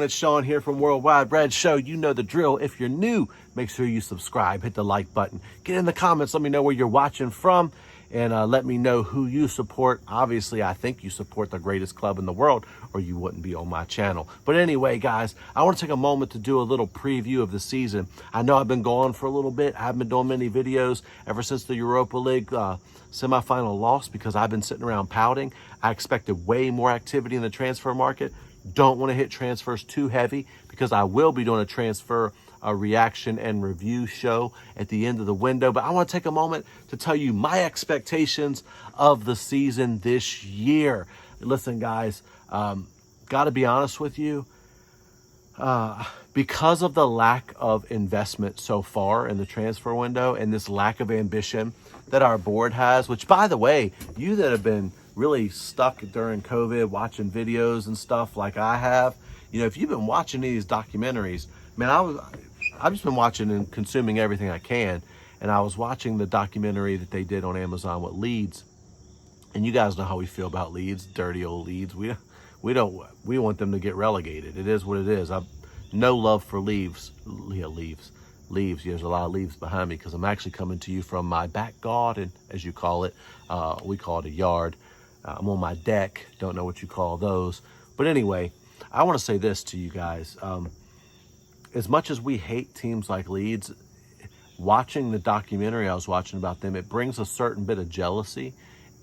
Red Sean here from Worldwide Red Show. You know the drill. If you're new, make sure you subscribe, hit the like button. Get in the comments, let me know where you're watching from, and let me know who you support. Obviously, I think you support the greatest club in the world, or you wouldn't be on my channel. But anyway, guys, I want to take a moment to do a little preview of the season. I know I've been gone for a little bit. I haven't been doing many videos ever since the Europa League semifinal loss because I've been sitting around pouting. I expected way more activity in the transfer market. Don't want to hit transfers too heavy because I will be doing a transfer reaction and review show at the end of the window. But I want to take a moment to tell you my expectations of the season this year. Listen, guys, got to be honest with you. Because of the lack of investment so far in the transfer window and this lack of ambition that our board has, which, by the way, you that have been really stuck during COVID watching videos and stuff like I have, you know, if you've been watching these documentaries, man, I've just been watching and consuming everything I can. And I was watching the documentary that they did on Amazon with Leeds. And you guys know how we feel about Leeds, dirty old Leeds. We want them to get relegated. It is what it is. I've no love for leaves. There's a lot of leaves behind me because I'm actually coming to you from my back garden, as you call it. We call it a yard. I'm on my deck. Don't know what you call those. But anyway, I want to say this to you guys. As much as we hate teams like Leeds, watching the documentary I was watching about them, it brings a certain bit of jealousy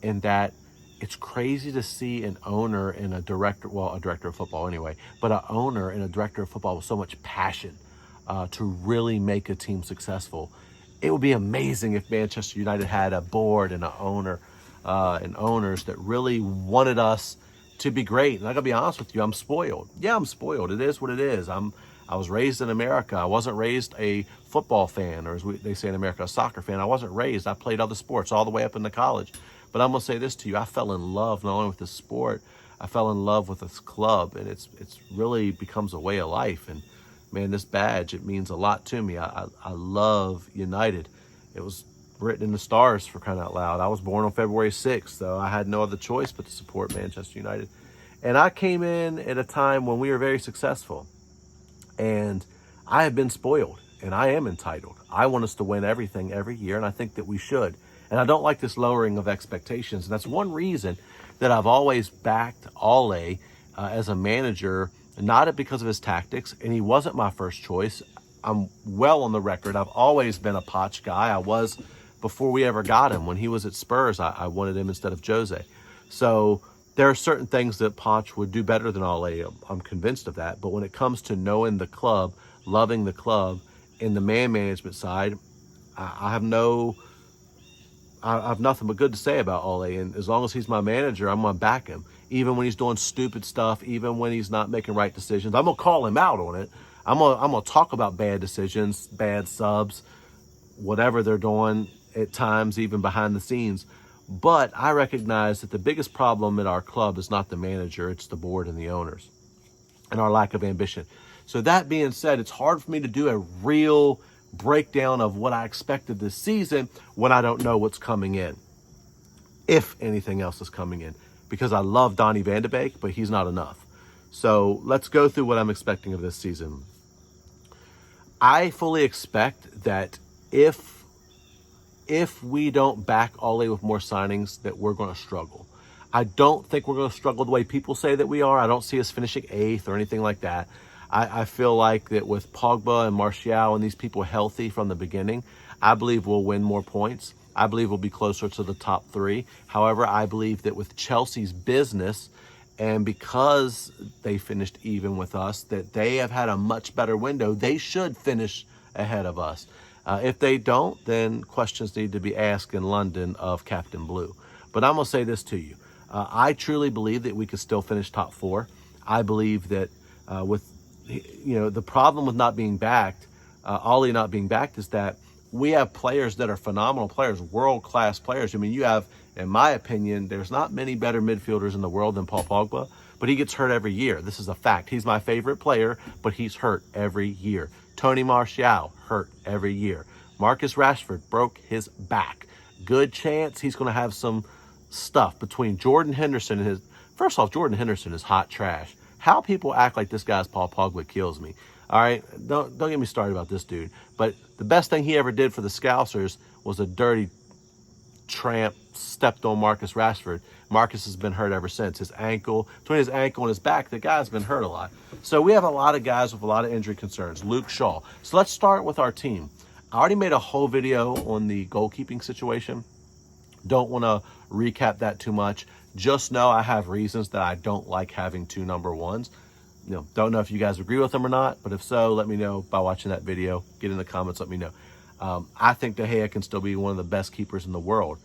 in that it's crazy to see an owner and a director, well, a director of football anyway, but an owner and a director of football with so much passion to really make a team successful. It would be amazing if Manchester United had a board and an owner and owners that really wanted us to be great. And I gotta be honest with you, I'm spoiled. Yeah, I'm spoiled. It is what it is. I was raised in America. I wasn't raised a football fan, or as they say in America, a soccer fan. I wasn't raised. I played other sports all the way up into college. But I'm gonna say this to you: I fell in love not only with this sport, I fell in love with this club, and it's really becomes a way of life. And man, this badge, it means a lot to me. I love United. It was written in the stars, for crying out loud. I was born on February 6th, so I had no other choice but to support Manchester United. And I came in at a time when we were very successful. And I have been spoiled, and I am entitled. I want us to win everything every year, and I think that we should. And I don't like this lowering of expectations. And that's one reason that I've always backed Ole as a manager, not because of his tactics, and he wasn't my first choice. I'm well on the record. I've always been a Poch guy. I was before we ever got him. When he was at Spurs, I wanted him instead of Jose. So there are certain things that Poch would do better than Ole. I'm convinced of that. But when it comes to knowing the club, loving the club, and the man management side, I have nothing but good to say about Ole. And as long as he's my manager, I'm going to back him. Even when he's doing stupid stuff, even when he's not making right decisions, I'm going to call him out on it. I'm going to talk about bad decisions, bad subs, whatever they're doing at times, even behind the scenes. But I recognize that the biggest problem at our club is not the manager, it's the board and the owners and our lack of ambition. So that being said, it's hard for me to do a real breakdown of what I expected this season when I don't know what's coming in, if anything else is coming in, because I love Donny van de Beek, but he's not enough. So let's go through what I'm expecting of this season. I fully expect that if we don't back Ole with more signings, that we're going to struggle. I don't think we're going to struggle the way people say that we are. I don't see us finishing 8th or anything like that. I feel like that with Pogba and Martial and these people healthy from the beginning, I believe we'll win more points. I believe we'll be closer to the top 3. However, I believe that with Chelsea's business, and because they finished even with us, that they have had a much better window. They should finish ahead of us. If they don't, then questions need to be asked in London of Captain Blue. But I'm going to say this to you. I truly believe that we could still finish top 4. I believe that the problem with not being backed, Ole not being backed, is that we have players that are phenomenal players, world-class players. I mean, you have, in my opinion, there's not many better midfielders in the world than Paul Pogba, but he gets hurt every year. This is a fact. He's my favorite player, but he's hurt every year. Tony Martial, hurt every year. Marcus Rashford broke his back. Good chance he's going to have some stuff between Jordan Henderson and his... First off, Jordan Henderson is hot trash. How people act like this guy's Paul Pogba kills me. All right, don't get me started about this dude. But the best thing he ever did for the Scousers was a dirty tramp stepped on Marcus Rashford. Marcus has been hurt ever since. His ankle, between his ankle and his back, the guy's been hurt a lot. So we have a lot of guys with a lot of injury concerns. Luke Shaw. So let's start with our team. I already made a whole video on the goalkeeping situation. Don't want to recap that too much. Just know I have reasons that I don't like having two number ones. Don't know if you guys agree with them or not, but if so, let me know by watching that video. Get in the comments, let me know. I think De Gea can still be one of the best keepers in the world.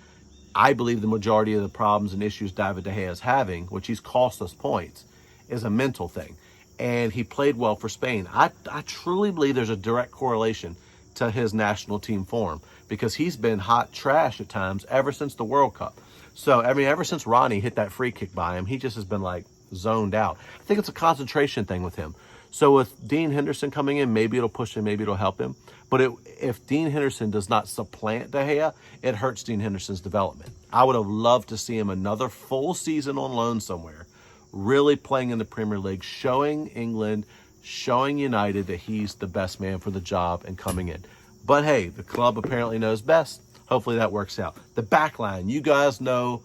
I believe the majority of the problems and issues David De Gea is having, which he's cost us points, is a mental thing. And he played well for Spain. I truly believe there's a direct correlation to his national team form, because he's been hot trash at times ever since the World Cup. So, I mean, ever since Ronnie hit that free kick by him, he just has been like zoned out. I think it's a concentration thing with him. So with Dean Henderson coming in, maybe it'll push him, maybe it'll help him. But if Dean Henderson does not supplant De Gea, it hurts Dean Henderson's development. I would have loved to see him another full season on loan somewhere, really playing in the Premier League, showing England, showing United that he's the best man for the job and coming in. But hey, the club apparently knows best. Hopefully that works out. The back line, you guys know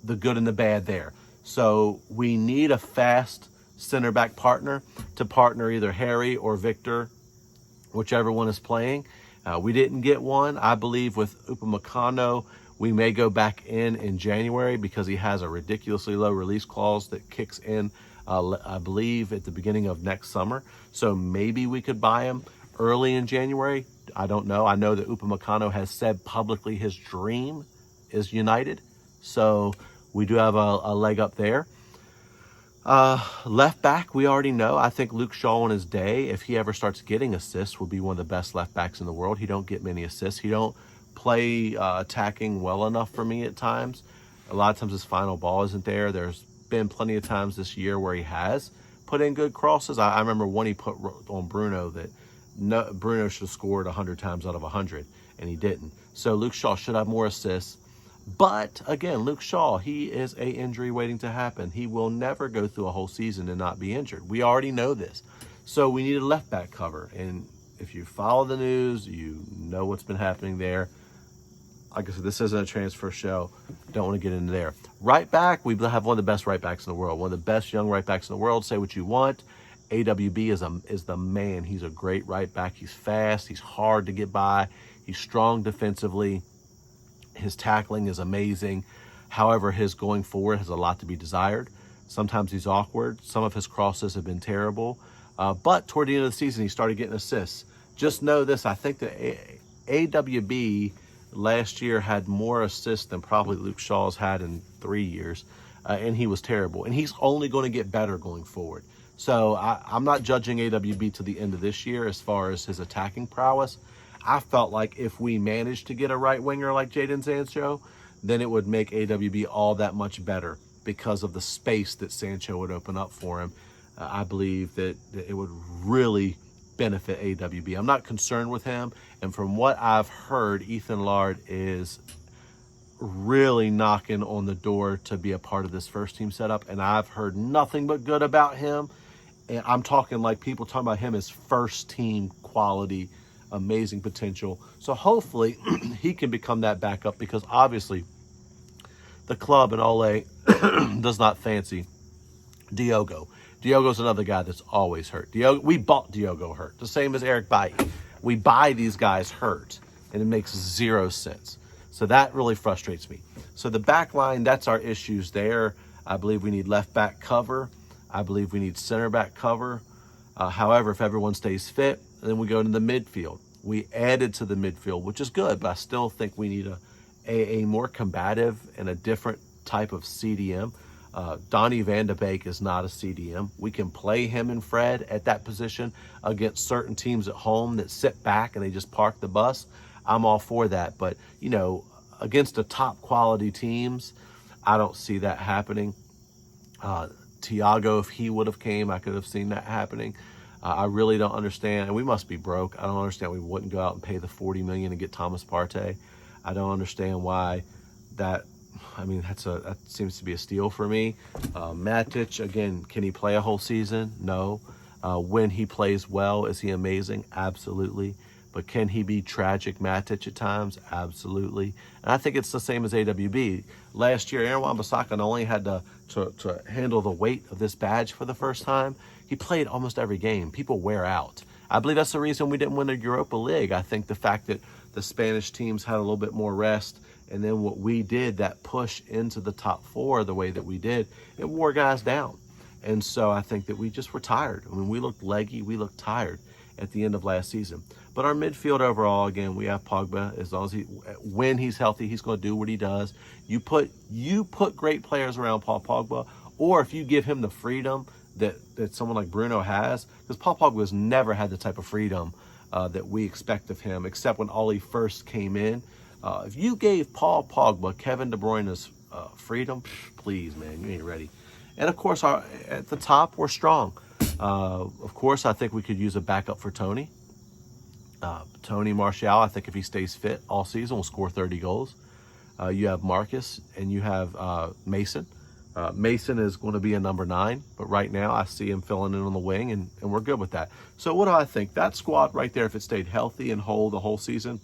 the good and the bad there. So we need a fast center back partner to partner either Harry or Victor, whichever one is playing. We didn't get one. I believe with Upamecano, we may go back in January because he has a ridiculously low release clause that kicks in, I believe, at the beginning of next summer. So maybe we could buy him early in January. I don't know. I know that Upamecano has said publicly his dream is United. So we do have a leg up there. Left back, we already know. I think Luke Shaw on his day, if he ever starts getting assists, will be one of the best left backs in the world. He don't get many assists. He don't play attacking well enough for me at times. A lot of times his final ball isn't there. There's been plenty of times this year where he has put in good crosses. I remember one he put on Bruno that Bruno should have scored 100 times out of 100, and he didn't. So Luke Shaw should have more assists. But again, Luke Shaw, he is an injury waiting to happen. He will never go through a whole season and not be injured. We already know this. So we need a left back cover. And if you follow the news, you know what's been happening there. Like I said, this isn't a transfer show. Don't want to get into there. Right back, we have one of the best right backs in the world. One of the best young right backs in the world. Say what you want. AWB is the man. He's a great right back. He's fast. He's hard to get by. He's strong defensively. His tackling is amazing. However, his going forward has a lot to be desired. Sometimes he's awkward. Some of his crosses have been terrible. But toward the end of the season, he started getting assists. Just know this. I think that AWB last year had more assists than probably Luke Shaw's had in 3 years. And he was terrible. And he's only going to get better going forward. So I'm not judging AWB to the end of this year as far as his attacking prowess. I felt like if we managed to get a right winger like Jadon Sancho, then it would make AWB all that much better because of the space that Sancho would open up for him. I believe that it would really benefit AWB. I'm not concerned with him. And from what I've heard, Ethan Laird is really knocking on the door to be a part of this first team setup. And I've heard nothing but good about him. And I'm talking like people talking about him as first team quality, amazing potential. So hopefully he can become that backup, because obviously the club in Ole does not fancy Diogo. Diogo's another guy that's always hurt. We bought Diogo hurt, the same as Eric Bailly. We buy these guys hurt, and it makes zero sense. So that really frustrates me. So the back line, that's our issues there. I believe we need left back cover. I believe we need center back cover. However, if everyone stays fit, then we go to the midfield. We added to the midfield, which is good, but I still think we need a more combative and a different type of CDM. Donny van de Beek is not a CDM. We can play him and Fred at that position against certain teams at home that sit back and they just park the bus. I'm all for that. But, against the top quality teams, I don't see that happening. Thiago, if he would have came, I could have seen that happening. I really don't understand, and we must be broke. I don't understand we wouldn't go out and pay the $40 million and get Thomas Partey. I don't understand why that I mean, that seems to be a steal for me. Matic, again, can he play a whole season? No. When he plays well, is he amazing? Absolutely. But can he be tragic Matic at times? Absolutely. And I think it's the same as AWB. Last year, Aaron Wan-Bissaka not only had to handle the weight of this badge for the first time, he played almost every game. People wear out. I believe that's the reason we didn't win the Europa League. I think the fact that the Spanish teams had a little bit more rest, and then what we did, that push into the top four the way that we did, it wore guys down. And so I think that we just were tired. I mean, we looked leggy, we looked tired at the end of last season. But our midfield overall, again, we have Pogba. As long as when he's healthy, he's going to do what he does. You put great players around Paul Pogba, or if you give him the freedom that someone like Bruno has, because Paul Pogba has never had the type of freedom that we expect of him, except when Ollie first came in. If you gave Paul Pogba Kevin De Bruyne's freedom, please, man, you ain't ready. And of course, at the top, we're strong. Of course, I think we could use a backup for Tony. Tony Martial, I think if he stays fit all season, will score 30 goals. You have Marcus and you have Mason. Mason is going to be a number 9, but right now I see him filling in on the wing, and we're good with that. So what do I think? That squad right there, if it stayed healthy and whole the whole season,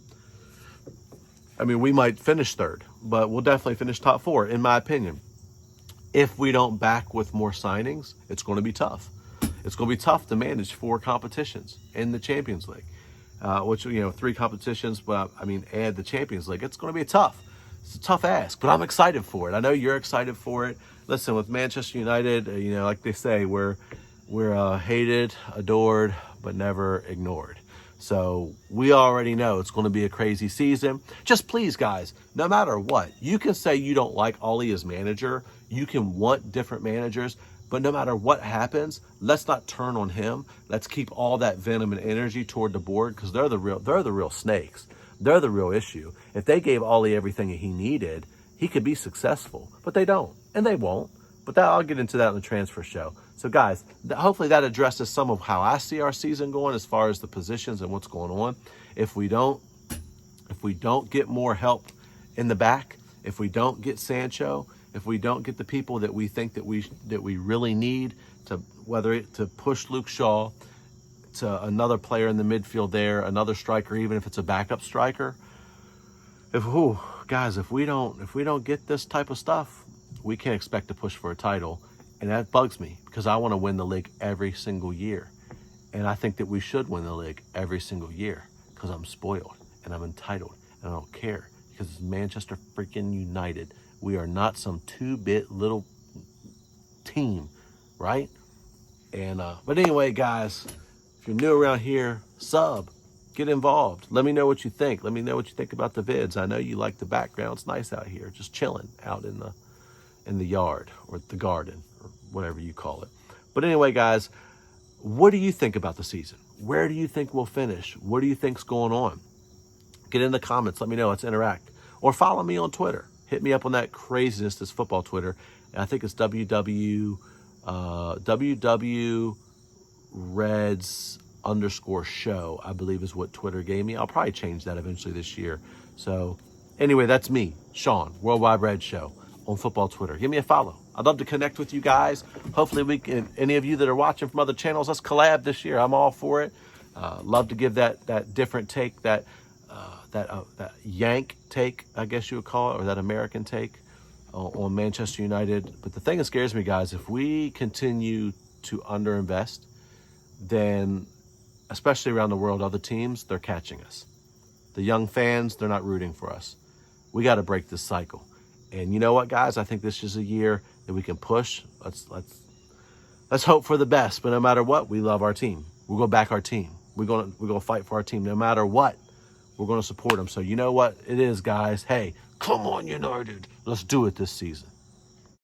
I mean, we might finish 3rd, but we'll definitely finish top 4, in my opinion. If we don't back with more signings, it's going to be tough. It's going to be tough to manage 4 competitions in the Champions League, which, 3 competitions, but I mean, add the Champions League. It's going to be tough. It's a tough ask, but I'm excited for it. I know you're excited for it. Listen, with Manchester United, like they say, we're hated, adored, but never ignored. So we already know it's going to be a crazy season. Just please, guys, no matter what, you can say you don't like Ollie as manager. You can want different managers, but no matter what happens, let's not turn on him. Let's keep all that venom and energy toward the board, because they're the real snakes. They're the real issue. If they gave Ollie everything he needed, he could be successful, but they don't, and they won't. But I'll get into that in the transfer show. So guys, hopefully that addresses some of how I see our season going as far as the positions and what's going on. If we don't get more help in the back, if we don't get Sancho, if we don't get the people that we think that we really need to, whether to push Luke Shaw to another player in the midfield there, another striker, even if it's a backup striker. If we don't get this type of stuff, we can't expect to push for a title. And that bugs me, because I want to win the league every single year. And I think that we should win the league every single year, because I'm spoiled and I'm entitled and I don't care, because it's Manchester freaking United. We are not some 2-bit little team, right? And but anyway, guys, if you're new around here, sub, get involved. Let me know what you think. Let me know what you think about the vids. I know you like the background. It's nice out here, just chilling out in the yard or the garden or whatever you call it. But anyway, guys, what do you think about the season? Where do you think we'll finish? What do you think's going on? Get in the comments. Let me know. Let's interact. Or follow me on Twitter. Hit me up on that craziness, this football Twitter. And I think it's WW Reds _show, I believe is what Twitter gave me. I'll probably change that eventually this year. So anyway, that's me, Sean, Worldwide Red Show on football Twitter. Give me a follow. I'd love to connect with you guys. Hopefully we can, any of you that are watching from other channels, let's collab this year. I'm all for it. Love to give that different take, that Yank take, I guess you would call it, or that American take on Manchester United. But the thing that scares me, guys, if we continue to underinvest, then especially around the world, other teams, they're catching us. The young fans, they're not rooting for us. We got to break this cycle. And you know what, guys? I think this is a year that we can push. Let's hope for the best. But no matter what, we love our team. We're going to back our team. We're going to fight for our team. No matter what, we're going to support them. So you know what it is, guys? Hey, come on, United. Let's do it this season.